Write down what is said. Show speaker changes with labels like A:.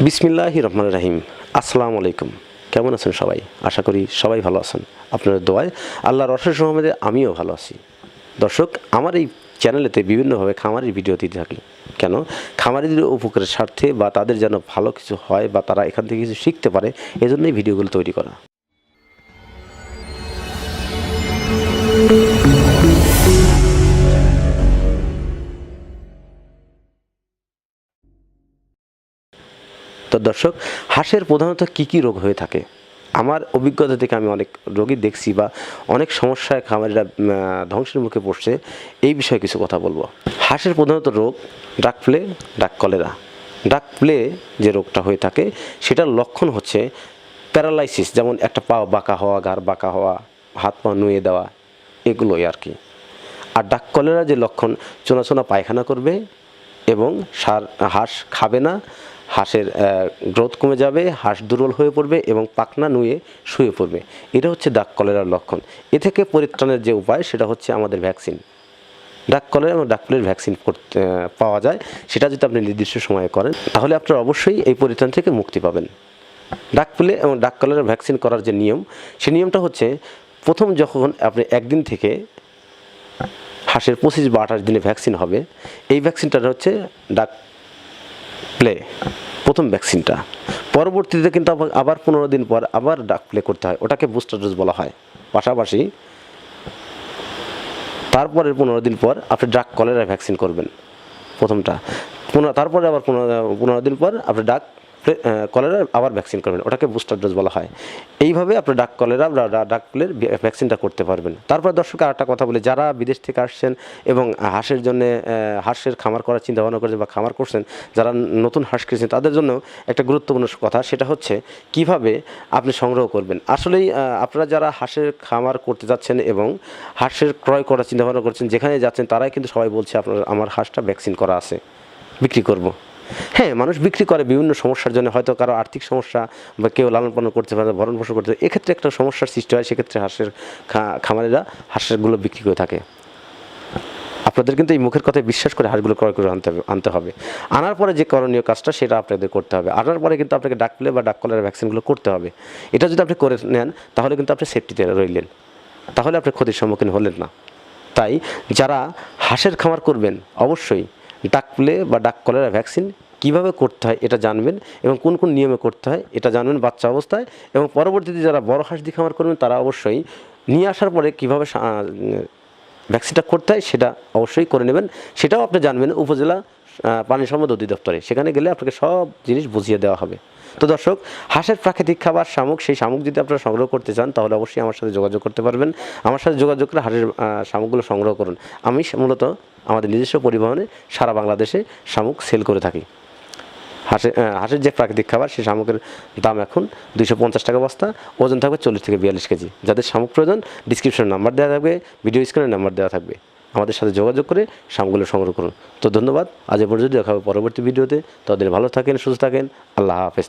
A: বিসমিল্লাহির রহমানির রহিম। আসসালামু আলাইকুম। কেমন আছেন সবাই? আশা করি সবাই ভালো আছেন। আপনাদের দোয়ায় আল্লাহর অশেষ রহমতে আমিও ভালো আছি। দর্শক, আমার এই চ্যানেলেতে বিভিন্নভাবে খামারের ভিডিও দিতে থাকি। কেন? খামারিদের উপকারের স্বার্থে বা তাদের যেন ভালো কিছু হয় বা তারা এখান থেকে কিছু শিখতে পারে, এজন্যই ভিডিওগুলো তৈরি করা। তো দর্শক, হাঁসের প্রধানত কী কী রোগ হয়ে থাকে? আমার অভিজ্ঞতা থেকে আমি অনেক রোগী দেখছি বা অনেক সমস্যায় খামারিরা ধ্বংসের মুখে পড়ছে। এই বিষয়ে কিছু কথা বলবো। হাঁসের প্রধানত রোগ ডাক ফ্লে, ডাক কলেরা। ডাক ফ্লে যে রোগটা হয়ে থাকে সেটার লক্ষণ হচ্ছে প্যারালাইসিস, যেমন একটা পা বাঁকা হওয়া, ঘাড় বাঁকা হওয়া, হাত পা নুয়ে দেওয়া, এগুলোই আর কি। আর ডাক কলেরা যে লক্ষণ, চোনা চোনা পায়খানা করবে এবং হাঁস খাবে না, হাঁসের গ্রোথ কমে যাবে, হাঁস দুর্বল হয়ে পড়বে এবং পাখনা নুয়ে শুয়ে পড়বে। এটা হচ্ছে ডাক কলেরার লক্ষণ। এ থেকে পরিত্রাণের যে উপায় সেটা হচ্ছে আমাদের ভ্যাকসিন। ডাক কলেরা এবং ডাক ফ্লুর ভ্যাকসিন পাওয়া যায়। সেটা যদি আপনি নির্দিষ্ট সময়ে করেন তাহলে আপনারা অবশ্যই এই পরিত্রাণ থেকে মুক্তি পাবেন। ডাক ফ্লু এবং ডাক কলেরার ভ্যাকসিন করার যে নিয়ম, সেই নিয়মটা হচ্ছে প্রথম যখন আপনি একদিন থেকে হাঁসের 25 বা 28 দিনে ভ্যাকসিন হবে, এই ভ্যাকসিনটা হচ্ছে ডাক প্লে, প্রথম ভ্যাকসিনটা। পরবর্তীতে কিন্তু আবার 15 দিন পর আবার ডাক প্লে করতে হয়, ওটাকে বুস্টার ডোজ বলা হয়। পাশাপাশি তারপরের 15 দিন পর আপনি ডাক কলেরা ভ্যাকসিন করবেন প্রথমটা। তারপরে আবার 15 দিন পর আপনি ডাক কলেরা আবার ভ্যাকসিন করবেন, ওটাকে বুস্টার ডোজ বলা হয়। এইভাবে আপনি ডাক কলেরা ডাক প্লের ভ্যাকসিনটা করতে পারবেন। তারপর দর্শক আরেকটা কথা বলি, যারা বিদেশ থেকে আসছেন এবং হাঁসের জন্য হাঁসের খামার করার চিন্তা ভাবনা করছেন বা খামার করছেন, যারা নতুন হাঁস কিনছেন তাদের জন্য একটা গুরুত্বপূর্ণ কথা, সেটা হচ্ছে কিভাবে আপনি সংগ্রহ করবেন। আসলেই আপনারা যারা হাঁসের খামার করতে যাচ্ছেন এবং হাঁসের ক্রয় করার চিন্তা ভাবনা করছেন, যেখানে যাচ্ছেন তারাই কিন্তু সবাই বলছে আমার হাঁসটা ভ্যাকসিন করা আছে, বিক্রি করব। হ্যাঁ, মানুষ বিক্রি করে বিভিন্ন সমস্যার জন্য, হয়তো কারো আর্থিক সমস্যা বা কেউ লালন পালন করতে পারে, ভরণ পোষণ করতে পারে, এক্ষেত্রে একটা সমস্যার সৃষ্টি হয়। সেক্ষেত্রে হাঁসের খামারিরা হাঁসেরগুলো বিক্রি করে থাকে। আপনাদের কিন্তু এই মুখের কথায় বিশ্বাস করে হাঁসগুলো ক্রয় করে আনতে হবে। আনার পরে যে করণীয় কাজটা সেটা আপনাদের করতে হবে। আনার পরে কিন্তু আপনাকে ডাক প্লে বা ডাক কলেরা ভ্যাকসিনগুলো করতে হবে। এটা যদি আপনি করে নেন তাহলে কিন্তু আপনি সেফটিতে রইলেন, তাহলে আপনি ক্ষতির সম্মুখীন হলেন না। তাই যারা হাঁসের খামার করবেন অবশ্যই ডাক প্লে বা ডাক কলেরা ভ্যাকসিন কীভাবে করতে হয় এটা জানবেন এবং কোন কোন নিয়মে করতে হয় এটা জানবেন বাচ্চা অবস্থায়। এবং পরবর্তীতে যারা বড় হাঁস দিয়ে খামার করবেন তারা অবশ্যই নিয়ে আসার পরে কীভাবে ভ্যাকসিনটা করতে হয় সেটা অবশ্যই করে নেবেন। সেটাও আপনি জানবেন উপজেলা পানি সম্পদ অধিদপ্তরে, সেখানে গেলে আপনাকে সব জিনিস বুঝিয়ে দেওয়া হবে। তো দর্শক, হাঁসের প্রাকৃতিক খাবার শামুক, সেই শামুক যদি আপনারা সংগ্রহ করতে চান তাহলে অবশ্যই আমার সাথে যোগাযোগ করতে পারবেন। আমার সাথে যোগাযোগ করে হাঁসের শামুকগুলো সংগ্রহ করুন। আমি মূলত আমাদের নিজস্ব পরিবহনে সারা বাংলাদেশে শামুক সেল করে থাকি। হাঁসের যে প্রাকৃতিক খাবার সেই শামুকের দাম এখন 250 টাকা বস্তা, ওজন থাকবে 40 থেকে 42 কেজি। যাদের শামুক প্রয়োজন ডিসক্রিপশনে নাম্বার দেওয়া থাকবে, ভিডিও স্ক্রিনে নাম্বার দেওয়া থাকবে, আমাদের সাথে যোগাযোগ করে শামুকগুলো সংগ্রহ করুন। তো ধন্যবাদ, আজ এ পর্যন্ত দেখা হবে পরবর্তী ভিডিওতে। ততদিন ভালো থাকেন, সুস্থ থাকেন, আল্লাহ হাফেজ।